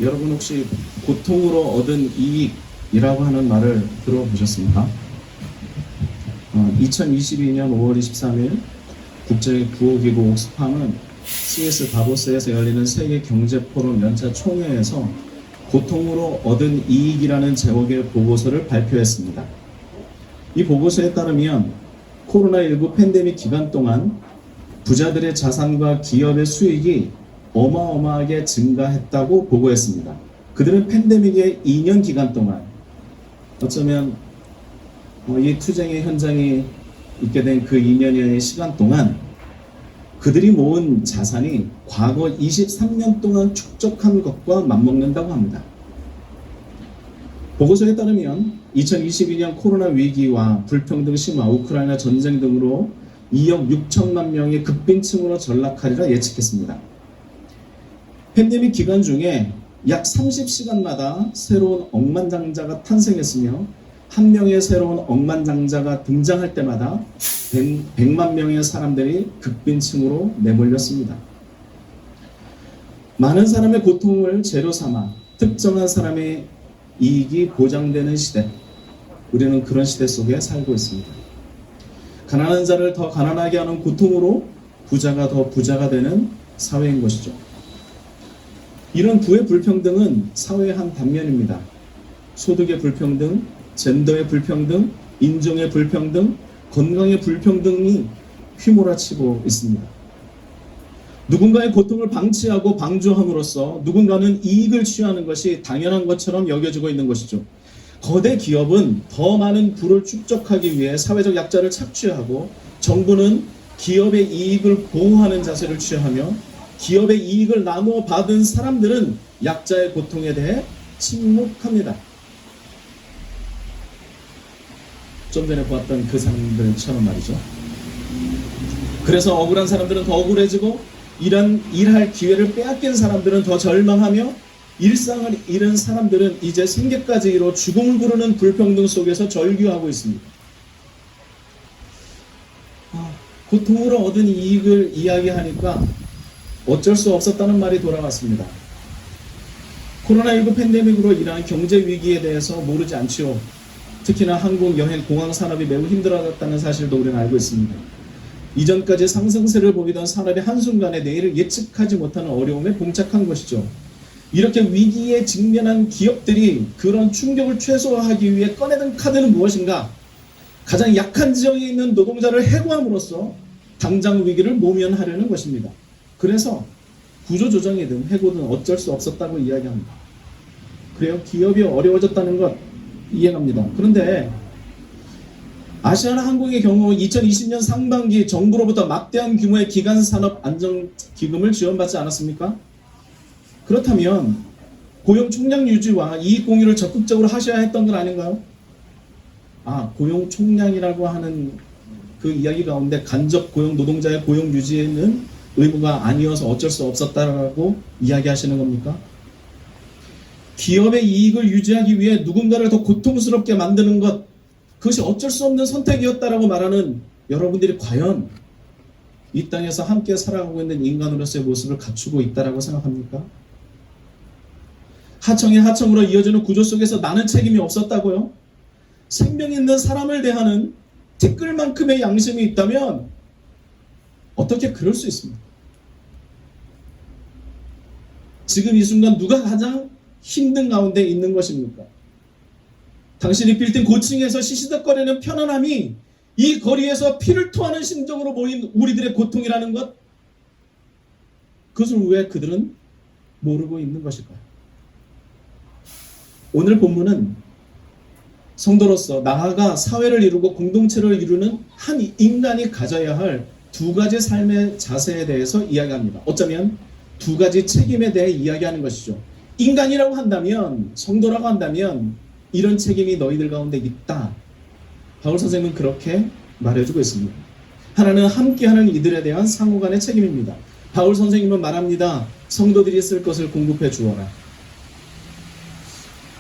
여러분 혹시 고통으로 얻은 이익이라고 하는 말을 들어보셨습니까? 2022년 5월 23일 국제구호기구 옥스팜은 스위스 다보스에서 열리는 세계경제포럼 연차 총회에서 고통으로 얻은 이익이라는 제목의 보고서를 발표했습니다. 이 보고서에 따르면 코로나19 팬데믹 기간 동안 부자들의 자산과 기업의 수익이 어마어마하게 증가했다고 보고했습니다. 그들은 팬데믹의 2년 기간 동안 어쩌면 이 투쟁의 현장이 있게 된 그 2년여의 시간 동안 그들이 모은 자산이 과거 23년 동안 축적한 것과 맞먹는다고 합니다. 보고서에 따르면 2022년 코로나 위기와 불평등 심화, 우크라이나 전쟁 등으로 2억 6천만 명이 극빈층으로 전락하리라 예측했습니다. 팬데믹 기간 중에 약 30시간마다 새로운 억만장자가 탄생했으며 한 명의 새로운 억만장자가 등장할 때마다 100만 명의 사람들이 극빈층으로 내몰렸습니다. 많은 사람의 고통을 재료 삼아 특정한 사람의 이익이 보장되는 시대, 우리는 그런 시대 속에 살고 있습니다. 가난한 자를 더 가난하게 하는 고통으로 부자가 더 부자가 되는 사회인 것이죠. 이런 부의 불평등은 사회의 한 단면입니다. 소득의 불평등, 젠더의 불평등, 인종의 불평등, 건강의 불평등이 휘몰아치고 있습니다. 누군가의 고통을 방치하고 방조함으로써 누군가는 이익을 취하는 것이 당연한 것처럼 여겨지고 있는 것이죠. 거대 기업은 더 많은 부를 축적하기 위해 사회적 약자를 착취하고 정부는 기업의 이익을 보호하는 자세를 취하며 기업의 이익을 나누어 받은 사람들은 약자의 고통에 대해 침묵합니다. 좀 전에 보았던 그 사람들처럼 말이죠. 그래서 억울한 사람들은 더 억울해지고 일할 기회를 빼앗긴 사람들은 더 절망하며 일상을 잃은 사람들은 이제 생계까지 잃어 죽음을 부르는 불평등 속에서 절규하고 있습니다. 고통으로 얻은 이익을 이야기하니까 어쩔 수 없었다는 말이 돌아왔습니다. 코로나19 팬데믹으로 인한 경제 위기에 대해서 모르지 않지요. 특히나 항공, 여행, 공항 산업이 매우 힘들어졌다는 사실도 우리는 알고 있습니다. 이전까지 상승세를 보이던 산업이 한순간에 내일을 예측하지 못하는 어려움에 봉착한 것이죠. 이렇게 위기에 직면한 기업들이 그런 충격을 최소화하기 위해 꺼내든 카드는 무엇인가? 가장 약한 지형에 있는 노동자를 해고함으로써 당장 위기를 모면하려는 것입니다. 그래서 구조조정이든 해고든 어쩔 수 없었다고 이야기합니다. 그래요? 기업이 어려워졌다는 것 이해갑니다. 그런데 아시아나항공의 경우 2020년 상반기 정부로부터 막대한 규모의 기간산업 안정기금을 지원받지 않았습니까? 그렇다면 고용 총량 유지와 이익 공유를 적극적으로 하셔야 했던 건 아닌가요? 고용 총량이라고 하는 그 이야기 가운데 간접 고용 노동자의 고용 유지에는 의무가 아니어서 어쩔 수 없었다라고 이야기하시는 겁니까? 기업의 이익을 유지하기 위해 누군가를 더 고통스럽게 만드는 것, 그것이 어쩔 수 없는 선택이었다라고 말하는 여러분들이 과연 이 땅에서 함께 살아가고 있는 인간으로서의 모습을 갖추고 있다라고 생각합니까? 하청이 하청으로 이어지는 구조 속에서 나는 책임이 없었다고요? 생명 있는 사람을 대하는 티끌만큼의 양심이 있다면 어떻게 그럴 수 있습니까? 지금 이 순간 누가 가장 힘든 가운데 있는 것입니까? 당신이 빌딩 고층에서 시시덕거리는 편안함이 이 거리에서 피를 토하는 심정으로 모인 우리들의 고통이라는 것, 그것을 왜 그들은 모르고 있는 것일까요? 오늘 본문은 성도로서 나아가 사회를 이루고 공동체를 이루는 한 인간이 가져야 할 두 가지 삶의 자세에 대해서 이야기합니다. 어쩌면 두 가지 책임에 대해 이야기하는 것이죠. 인간이라고 한다면, 성도라고 한다면 이런 책임이 너희들 가운데 있다. 바울 선생님은 그렇게 말해주고 있습니다. 하나는 함께하는 이들에 대한 상호간의 책임입니다. 바울 선생님은 말합니다. 성도들이 쓸 것을 공급해 주어라.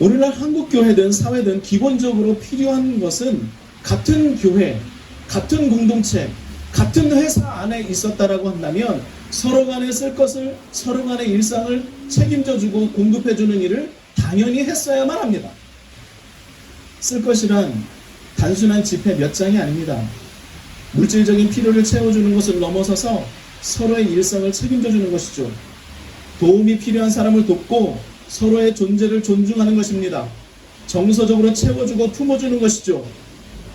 오늘날 한국 교회든 사회든 기본적으로 필요한 것은 같은 교회, 같은 공동체, 같은 회사 안에 있었다라고 한다면 서로 간에 쓸 것을, 서로 간의 일상을 책임져주고 공급해주는 일을 당연히 했어야만 합니다. 쓸 것이란 단순한 지폐 몇 장이 아닙니다. 물질적인 필요를 채워주는 것을 넘어서서 서로의 일상을 책임져주는 것이죠. 도움이 필요한 사람을 돕고 서로의 존재를 존중하는 것입니다. 정서적으로 채워주고 품어주는 것이죠.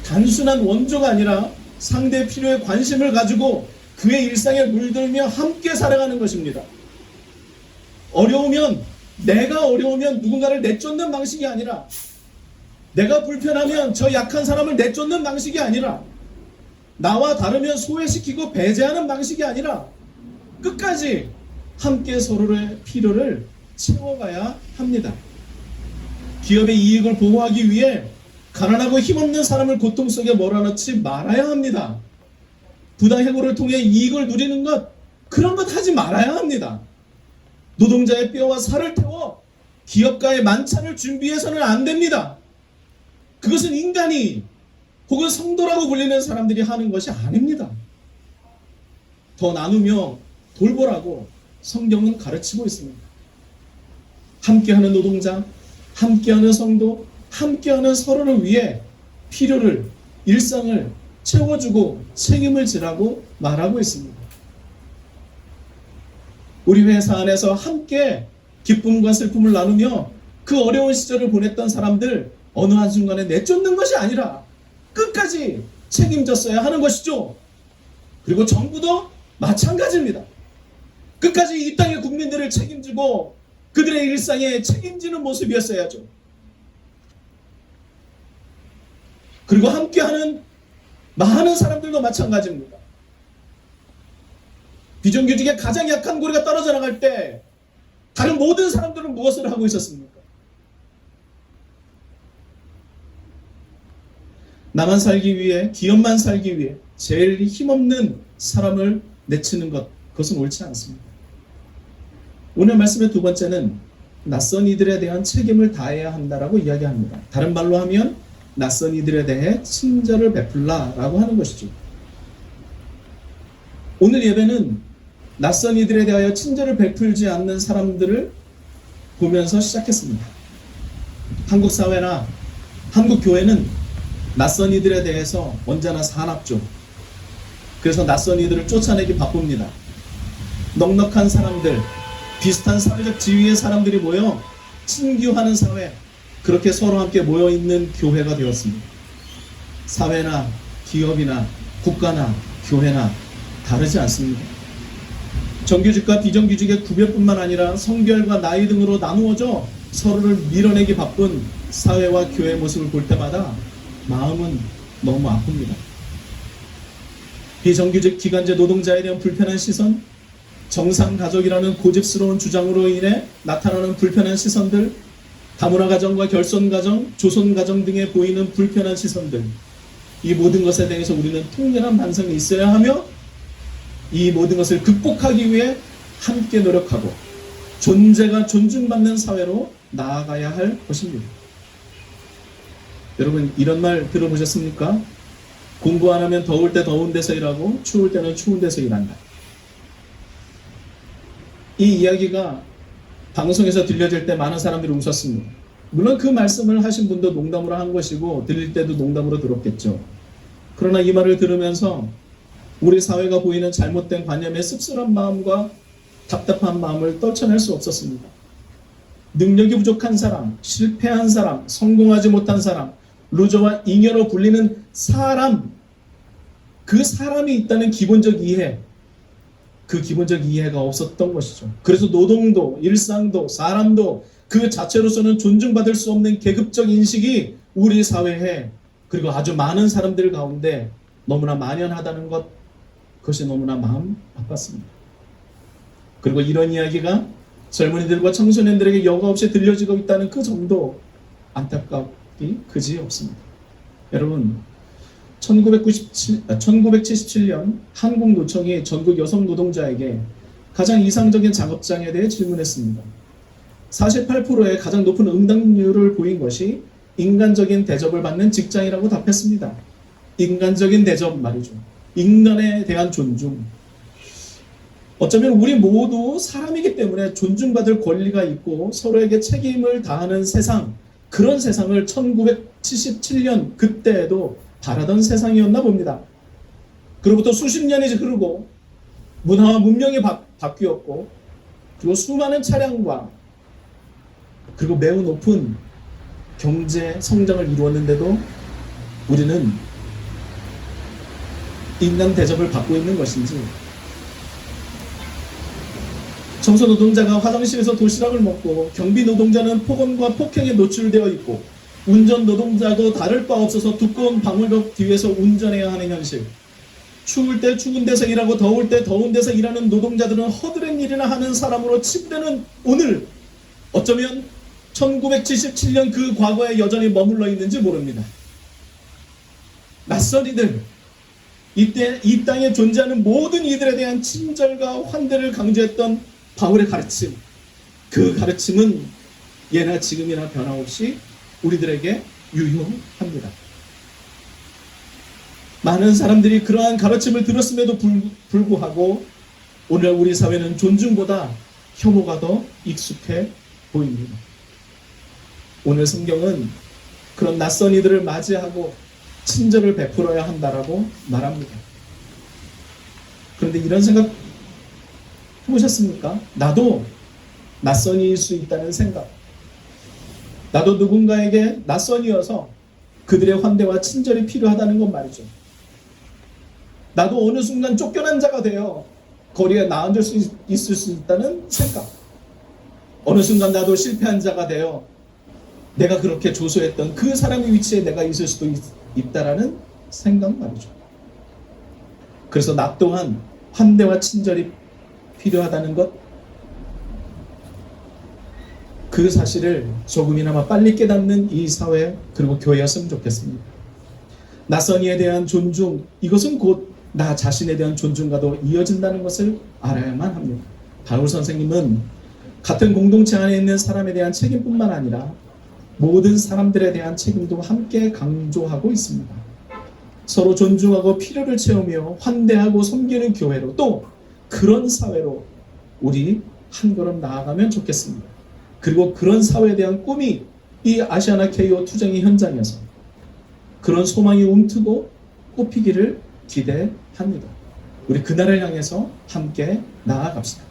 단순한 원조가 아니라 상대의 필요에 관심을 가지고 그의 일상에 물들며 함께 살아가는 것입니다. 내가 어려우면 누군가를 내쫓는 방식이 아니라, 내가 불편하면 저 약한 사람을 내쫓는 방식이 아니라, 나와 다르면 소외시키고 배제하는 방식이 아니라 끝까지 함께 서로의 필요를 채워가야 합니다. 기업의 이익을 보호하기 위해 가난하고 힘없는 사람을 고통 속에 몰아넣지 말아야 합니다. 부당해고를 통해 이익을 누리는 것, 그런 것 하지 말아야 합니다. 노동자의 뼈와 살을 태워 기업가의 만찬을 준비해서는 안 됩니다. 그것은 인간이 혹은 성도라고 불리는 사람들이 하는 것이 아닙니다. 더 나누며 돌보라고 성경은 가르치고 있습니다. 함께하는 노동자, 함께하는 성도, 함께하는 서로를 위해 필요를, 일상을 채워주고 책임을 지라고 말하고 있습니다. 우리 회사 안에서 함께 기쁨과 슬픔을 나누며 그 어려운 시절을 보냈던 사람들 어느 한순간에 내쫓는 것이 아니라 끝까지 책임졌어야 하는 것이죠. 그리고 정부도 마찬가지입니다. 끝까지 이 땅의 국민들을 책임지고 그들의 일상에 책임지는 모습이었어야죠. 그리고 함께하는 많은 사람들도 마찬가지입니다. 비정규직의 가장 약한 고리가 떨어져 나갈 때 다른 모든 사람들은 무엇을 하고 있었습니까? 나만 살기 위해, 기업만 살기 위해 제일 힘없는 사람을 내치는 것, 그것은 옳지 않습니다. 오늘 말씀의 두 번째는 낯선 이들에 대한 책임을 다해야 한다라고 이야기합니다. 다른 말로 하면 낯선 이들에 대해 친절을 베풀라라고 하는 것이죠. 오늘 예배는 낯선 이들에 대하여 친절을 베풀지 않는 사람들을 보면서 시작했습니다. 한국 사회나 한국 교회는 낯선 이들에 대해서 언제나 사납죠. 그래서 낯선 이들을 쫓아내기 바쁩니다. 넉넉한 사람들, 비슷한 사회적 지위의 사람들이 모여 친교하는 사회, 그렇게 서로 함께 모여있는 교회가 되었습니다. 사회나 기업이나 국가나 교회나 다르지 않습니다. 정규직과 비정규직의 구별뿐만 아니라 성별과 나이 등으로 나누어져 서로를 밀어내기 바쁜 사회와 교회의 모습을 볼 때마다 마음은 너무 아픕니다. 비정규직 기간제 노동자에 대한 불편한 시선, 정상가족이라는 고집스러운 주장으로 인해 나타나는 불편한 시선들, 다문화 가정과 결손 가정, 조손 가정 등에 보이는 불편한 시선들, 이 모든 것에 대해서 우리는 통렬한 반성이 있어야 하며 이 모든 것을 극복하기 위해 함께 노력하고 존재가 존중받는 사회로 나아가야 할 것입니다. 여러분, 이런 말 들어보셨습니까? 공부 안 하면 더울 때 더운 데서 일하고 추울 때는 추운 데서 일한다. 이 이야기가 방송에서 들려질 때 많은 사람들이 웃었습니다. 물론 그 말씀을 하신 분도 농담으로 한 것이고 들릴 때도 농담으로 들었겠죠. 그러나 이 말을 들으면서 우리 사회가 보이는 잘못된 관념의 씁쓸한 마음과 답답한 마음을 떨쳐낼 수 없었습니다. 능력이 부족한 사람, 실패한 사람, 성공하지 못한 사람, 루저와 잉여로 불리는 사람, 그 사람이 있다는 기본적 이해, 그 기본적 이해가 없었던 것이죠. 그래서 노동도, 일상도, 사람도 그 자체로서는 존중받을 수 없는 계급적 인식이 우리 사회에, 그리고 아주 많은 사람들 가운데 너무나 만연하다는 것, 그것이 너무나 마음 아팠습니다. 그리고 이런 이야기가 젊은이들과 청소년들에게 여과 없이 들려지고 있다는 그 점도 안타깝기 그지 없습니다. 여러분, 1977년 한국노총이 전국 여성 노동자에게 가장 이상적인 작업장에 대해 질문했습니다. 48%의 가장 높은 응답률을 보인 것이 인간적인 대접을 받는 직장이라고 답했습니다. 인간적인 대접 말이죠. 인간에 대한 존중. 어쩌면 우리 모두 사람이기 때문에 존중받을 권리가 있고 서로에게 책임을 다하는 세상, 그런 세상을 1977년 그때에도 바라던 세상이었나 봅니다. 그로부터 수십 년이 흐르고 문화와 문명이 바뀌었고, 그리고 수많은 차량과 그리고 매우 높은 경제 성장을 이루었는데도 우리는 인간 대접을 받고 있는 것인지, 청소 노동자가 화장실에서 도시락을 먹고 경비 노동자는 폭언과 폭행에 노출되어 있고 운전 노동자도 다를 바 없어서 두꺼운 방울벽 뒤에서 운전해야 하는 현실, 추울 때 추운 데서 일하고 더울 때 더운 데서 일하는 노동자들은 허드렛 일이나 하는 사람으로 치부되는 오늘, 어쩌면 1977년 그 과거에 여전히 머물러 있는지 모릅니다. 낯선 이들, 이때 이 땅에 존재하는 모든 이들에 대한 친절과 환대를 강조했던 바울의 가르침, 그 가르침은 예나 지금이나 변함없이 우리들에게 유효합니다. 많은 사람들이 그러한 가르침을 들었음에도 불구하고 오늘 우리 사회는 존중보다 혐오가 더 익숙해 보입니다. 오늘 성경은 그런 낯선 이들을 맞이하고 친절을 베풀어야 한다라고 말합니다. 그런데 이런 생각 해보셨습니까? 나도 낯선이일 수 있다는 생각. 나도 누군가에게 낯선이어서 그들의 환대와 친절이 필요하다는 건 말이죠. 나도 어느 순간 쫓겨난 자가 되어 거리에 나앉을 수 있을 수 있다는 생각. 어느 순간 나도 실패한 자가 되어 내가 그렇게 조소했던 그 사람의 위치에 내가 있을 수도 있다라는 생각 말이죠. 그래서 나 또한 환대와 친절이 필요하다는 것, 그 사실을 조금이나마 빨리 깨닫는 이 사회, 그리고 교회였으면 좋겠습니다. 낯선 이에 대한 존중, 이것은 곧 나 자신에 대한 존중과도 이어진다는 것을 알아야만 합니다. 바울 선생님은 같은 공동체 안에 있는 사람에 대한 책임뿐만 아니라 모든 사람들에 대한 책임도 함께 강조하고 있습니다. 서로 존중하고 필요를 채우며 환대하고 섬기는 교회로, 또 그런 사회로 우리 한 걸음 나아가면 좋겠습니다. 그리고 그런 사회에 대한 꿈이 이 아시아나 KO 투쟁의 현장에서 그런 소망이 움트고 꽃피기를 기대합니다. 우리 그날을 향해서 함께 나아갑시다.